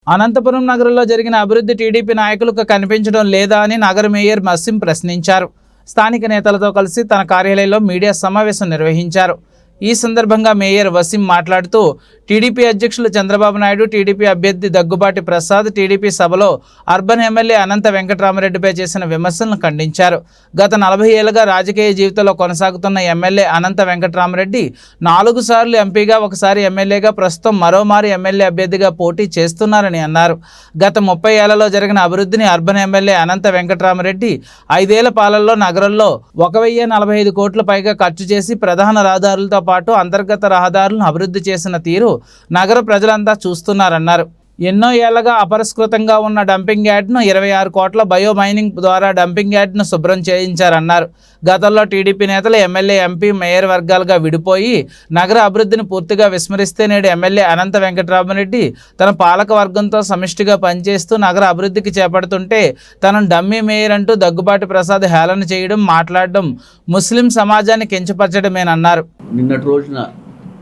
అనంతపురం నగరంలో జరిగిన అభివృద్ధి టీడీపీ నాయకులకు కనిపించడం లేదా అని నగర మేయర్ మస్సిం ప్రశ్నించారు. స్థానిక నేతలతో కలిసి తన కార్యాలయంలో మీడియా సమావేశం నిర్వహించారు. ఈ సందర్భంగా మేయర్ వసీం మాట్లాడుతూ టీడీపీ అధ్యక్షులు చంద్రబాబు నాయుడు, టీడీపీ అభ్యర్థి దగ్గుబాటి ప్రసాద్ టీడీపీ సభలో అర్బన్ ఎమ్మెల్యే అనంత వెంకటరామరెడ్డిపై చేసిన విమర్శలను ఖండించారు. గత 40 ఏళ్లుగా రాజకీయ జీవితంలో కొనసాగుతున్న ఎమ్మెల్యే అనంత వెంకటరామరెడ్డి 4 సార్లు ఎంపీగా, ఒకసారి ఎమ్మెల్యేగా, ప్రస్తుతం మరోమారు ఎమ్మెల్యే అభ్యర్థిగా పోటీ చేస్తున్నారని అన్నారు. గత 30 ఏళ్లలో జరిగిన అభివృద్ధిని అర్బన్ ఎమ్మెల్యే అనంత వెంకటరామరెడ్డి 5 ఏళ్ల పాలనలో నగరంలో 1045 కోట్ల పైగా ఖర్చు చేసి ప్రధాన రహదారులతో పాటు అంతర్గత రహదారులను అభివృద్ధి చేసిన తీరు నగర ప్రజలంతా చూస్తున్నారన్నారు. ఎన్నో ఏళ్లగా అపరిష్కృతంగా ఉన్న డంపింగ్ యార్డ్ను 26 కోట్ల బయో మైనింగ్ ద్వారా డంపింగ్ యార్డ్ను శుభ్రం చేయించారన్నారు. గతంలో టీడీపీ నేతలు ఎమ్మెల్యే, ఎంపీ, మేయర్ వర్గాలుగా విడిపోయి నగర అభివృద్ధిని పూర్తిగా విస్మరిస్తే నేడు ఎమ్మెల్యే అనంత వెంకటరామరెడ్డి తన పాలక వర్గంతో సమిష్టిగా పనిచేస్తూ నగర అభివృద్ధికి చేపడుతుంటే తనను డమ్మీ మేయర్ అంటూ దగ్గుబాటి ప్రసాద్ హేళన చేయడం, మాట్లాడడం ముస్లిం సమాజాన్ని కించపరచడమేనన్నారు. నిన్నటి రోజున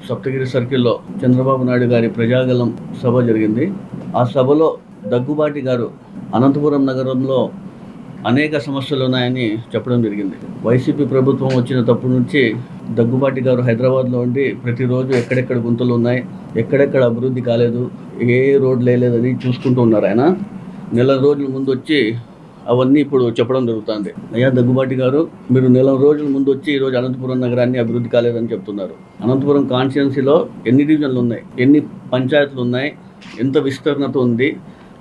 సప్తగిరి సర్కిల్లో చంద్రబాబు నాయుడు గారి ప్రజాగలం సభ జరిగింది. ఆ సభలో దగ్గుబాటి గారు అనంతపురం నగరంలో అనేక సమస్యలు ఉన్నాయని చెప్పడం జరిగింది. వైసీపీ ప్రభుత్వం వచ్చినప్పటి నుంచి దగ్గుబాటి గారు హైదరాబాద్లో ఉండి ప్రతిరోజు ఎక్కడెక్కడ గుంతలు ఉన్నాయి, ఎక్కడెక్కడ అభివృద్ధి కాలేదు, ఏ రోడ్లు వేయలేదని చూసుకుంటూ ఉన్నారు. ఆయన నెల రోజుల ముందు వచ్చి అవన్నీ ఇప్పుడు చెప్పడం జరుగుతుంది. అయ్యా దగ్గుబాటి గారు, మీరు నెల రోజుల ముందు వచ్చి ఈరోజు అనంతపురం నగరాన్ని అభివృద్ధి కాలేదని చెప్తున్నారు. అనంతపురం కాన్స్టిట్యున్సీలో ఎన్ని డివిజన్లు ఉన్నాయి, ఎన్ని పంచాయతీలు ఉన్నాయి, ఎంత విస్తీర్ణత ఉంది,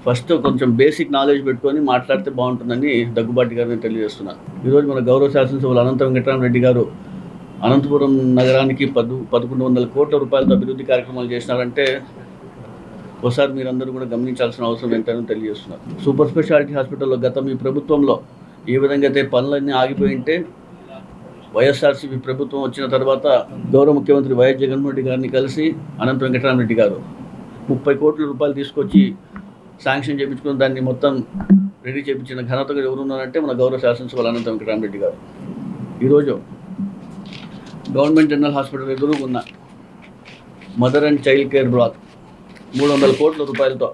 ఫస్ట్ కొంచెం బేసిక్ నాలెడ్జ్ పెట్టుకొని మాట్లాడితే బాగుంటుందని దగ్గుబాటి గారిని తెలియజేస్తున్నాను. ఈరోజు మన గౌరవ శాసనసభ్యులు అనంత వెంకటరామరెడ్డి గారు అనంతపురం నగరానికి 1100 కోట్ల రూపాయలతో అభివృద్ధి కార్యక్రమాలు చేసినారంటే ఒకసారి మీరందరూ కూడా గమనించాల్సిన అవసరం ఏంటని తెలియజేస్తున్నారు. సూపర్ స్పెషాలిటీ హాస్పిటల్లో గత మీ ప్రభుత్వంలో ఏ విధంగా అయితే పనులన్నీ ఆగిపోయింటే వైఎస్ఆర్సీపీ ప్రభుత్వం వచ్చిన తర్వాత గౌరవ ముఖ్యమంత్రి వైఎస్ జగన్మోహన్ రెడ్డి గారిని కలిసి అనంత వెంకటరామరెడ్డి గారు 30 కోట్ల రూపాయలు తీసుకొచ్చి శాంక్షన్ చేయించుకుని దాన్ని మొత్తం రెడీ చేయించిన ఘనతగా ఎవరున్నారంటే మన గౌరవ శాసనసభ్యులు అనంత వెంకటరామరెడ్డి గారు. ఈరోజు గవర్నమెంట్ జనరల్ హాస్పిటల్ ఎదురుగా ఉన్న mother and child care black 300 కోట్ల రూపాయలతో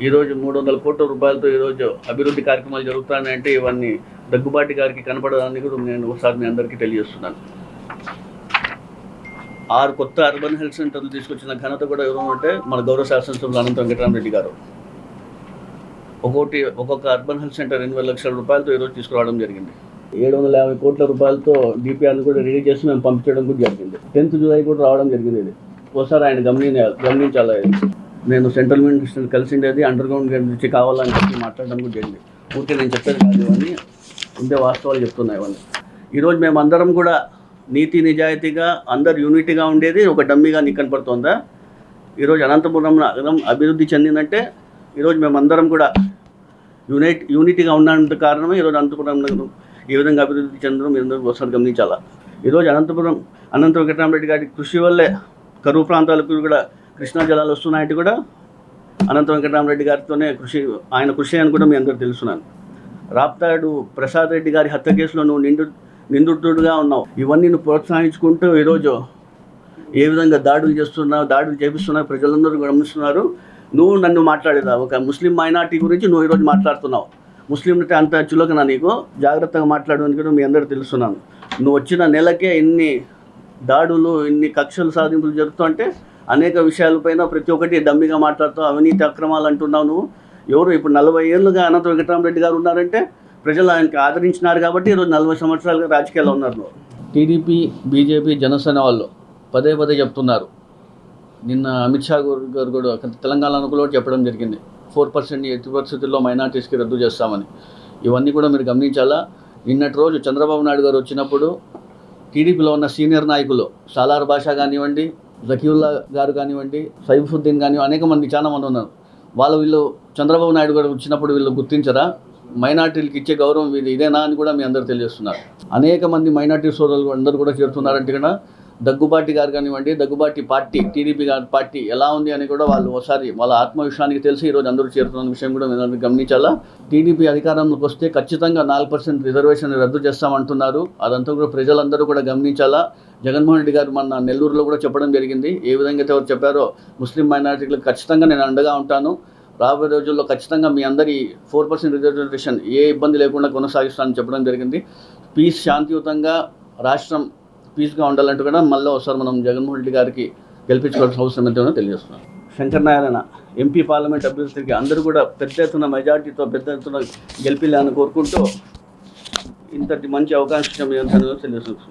ఈరోజు 300 కోట్ల రూపాయలతో ఈరోజు అభివృద్ధి కార్యక్రమాలు జరుగుతాయంటే ఇవన్నీ దగ్గుబాటి గారికి కనపడడానికి కూడా నేను ఒకసారి మీ అందరికీ తెలియజేస్తున్నాను. 6 కొత్త అర్బన్ హెల్త్ సెంటర్లు తీసుకొచ్చిన ఘనత కూడా ఎవరు అంటే మన గౌరవ శాసనసభ్యులు అనంత వెంకటరామరెడ్డి గారు. ఒక్కొక్క అర్బన్ హెల్త్ సెంటర్ 8 లక్షల రూపాయలతో ఈరోజు తీసుకురావడం జరిగింది. 750 కోట్ల రూపాయలతో డిపిఆర్ని కూడా రెడీ చేసి మేము పంపించడం కూడా జరిగింది. 10th జూలై కూడా రావడం జరిగింది. ఇది ఒకసారి ఆయన గమనించాలి. నేను సెంట్రల్ మినిస్టర్ కలిసిండేది అండర్ గ్రౌండ్ గురించి కావాలని చెప్పి మాట్లాడడం కూడా జరిగింది. ఊరికే నేను చెప్పేది కాదు, ఇవన్నీ ఉండే వాస్తవాలు చెప్తున్నాయి. ఇవన్నీ ఈరోజు మేము అందరం కూడా నీతి నిజాయితీగా అందరు యూనిటీగా ఉండేది ఒక డమ్మీగా నీకు కనపడుతుందా? ఈరోజు అనంతపురం నగరం అభివృద్ధి చెందిందంటే ఈరోజు మేమందరం కూడా యూనిటీగా ఉన్నంత కారణమే ఈరోజు అనంతపురం నగరం ఏ విధంగా అభివృద్ధి చెందడం మీరు అందరూ ఒకసారి గమనించాలా. ఈరోజు అనంత వెంకటరామరెడ్డి గారి కృషి వల్లే కరువు ప్రాంతాలకు కూడా కృష్ణా జలాలు వస్తున్నాయంటే కూడా అనంత వెంకటరామరెడ్డి గారితోనే ఆయన కృషి అని కూడా మీ అందరూ తెలుసున్నాను. రాప్తాడు ప్రసాద్ రెడ్డి గారి హత్య కేసులో నువ్వు నిందితుడుగా ఉన్నావు. ఇవన్నీ నువ్వు ప్రోత్సహించుకుంటూ ఈరోజు ఏ విధంగా దాడులు చేపిస్తున్నావు ప్రజలందరూ గమనిస్తున్నారు. నువ్వు నన్ను మాట్లాడేదా ఒక ముస్లిం మైనార్టీ గురించి నువ్వు ఈరోజు మాట్లాడుతున్నావు. ముస్లిం అంటే అంత చులకనా నీకు? జాగ్రత్తగా మాట్లాడు అని కూడా మీ అందరూ తెలుస్తున్నాను. నువ్వు వచ్చిన నెలకే ఇన్ని దాడులు, ఇన్ని కక్షలు సాధింపులు జరుగుతుంటే అనేక విషయాలపైన ప్రతి ఒక్కటి డమ్మిగా మాట్లాడుతావు, అవినీతి అక్రమాలు అంటున్నావు. నువ్వు ఎవరు? ఇప్పుడు 40 ఏళ్ళుగా అనంత వెంకటరామరెడ్డి గారు ఉన్నారంటే ప్రజలు ఆయనకి ఆదరించినారు కాబట్టి ఈరోజు 40 సంవత్సరాలుగా రాజకీయాల్లో ఉన్నారు. టీడీపీ, బీజేపీ, జనసేన వాళ్ళు పదే చెప్తున్నారు. నిన్న అమిత్ షా గారు కూడా తెలంగాణలో కూడా చెప్పడం జరిగింది, 4% ఎట్టి పరిస్థితుల్లో మైనార్టీస్కి రద్దు చేస్తామని. ఇవన్నీ కూడా మీరు గమనించాలా. నిన్నటి రోజు చంద్రబాబు నాయుడు గారు వచ్చినప్పుడు టీడీపీలో ఉన్న సీనియర్ నాయకులు సాలార్ బాషా కానివ్వండి, జకీవుల్లా గారు కానివ్వండి, సైఫుద్దీన్ కానివ్వండి, అనేక మంది చాలా మంది ఉన్నారు. వీళ్ళు చంద్రబాబు నాయుడు గారు వచ్చినప్పుడు వీళ్ళు గుర్తించరా? మైనార్టీలకు ఇచ్చే గౌరవం ఇదేనా అని కూడా మీ అందరూ తెలియజేస్తున్నారు. అనేక మంది మైనార్టీ సోదరులు అందరూ కూడా చేరుతున్నారంటే కూడా దగ్గుబాటి గారు కానివ్వండి, దగ్గుబాటి పార్టీ టీడీపీ గారి పార్టీ ఎలా ఉంది అని కూడా వాళ్ళు ఒకసారి వాళ్ళ ఆత్మవిశ్వాసానికి తెలిసి ఈరోజు అందరూ చేరుతున్న విషయం కూడా మీరు గమనించాలా. టీడీపీ అధికారంలోకి వస్తే ఖచ్చితంగా 4% రిజర్వేషన్ రద్దు చేస్తామంటున్నారు. అదంతా కూడా ప్రజలందరూ కూడా గమనించాలా. జగన్మోహన్ రెడ్డి గారు మన నెల్లూరులో కూడా చెప్పడం జరిగింది. ఏ విధంగా అయితే చెప్పారో ముస్లిం మైనారిటీలకు ఖచ్చితంగా నేను అండగా ఉంటాను, రాబోయే రోజుల్లో ఖచ్చితంగా మీ అందరి 4% రిజర్వేషన్ ఏ ఇబ్బంది లేకుండా కొనసాగిస్తానని చెప్పడం జరిగింది. పీస్ శాంతియుతంగా రాష్ట్రం పీస్గా ఉండాలంటూ కూడా మళ్ళీ ఒకసారి మనం జగన్మోహన్ రెడ్డి గారికి గెలిపించుకోవాల్సిన అవసరం ఎంతో తెలియజేస్తున్నాం. శంకర్ నారాయణ ఎంపీ పార్లమెంట్ అభ్యర్థికి అందరూ కూడా పెద్ద ఎత్తున మెజార్టీతో పెద్ద ఎత్తున గెలిపిల్లని కోరుకుంటూ ఇంతటి మంచి అవకాశం తెలియజేస్తున్నాం.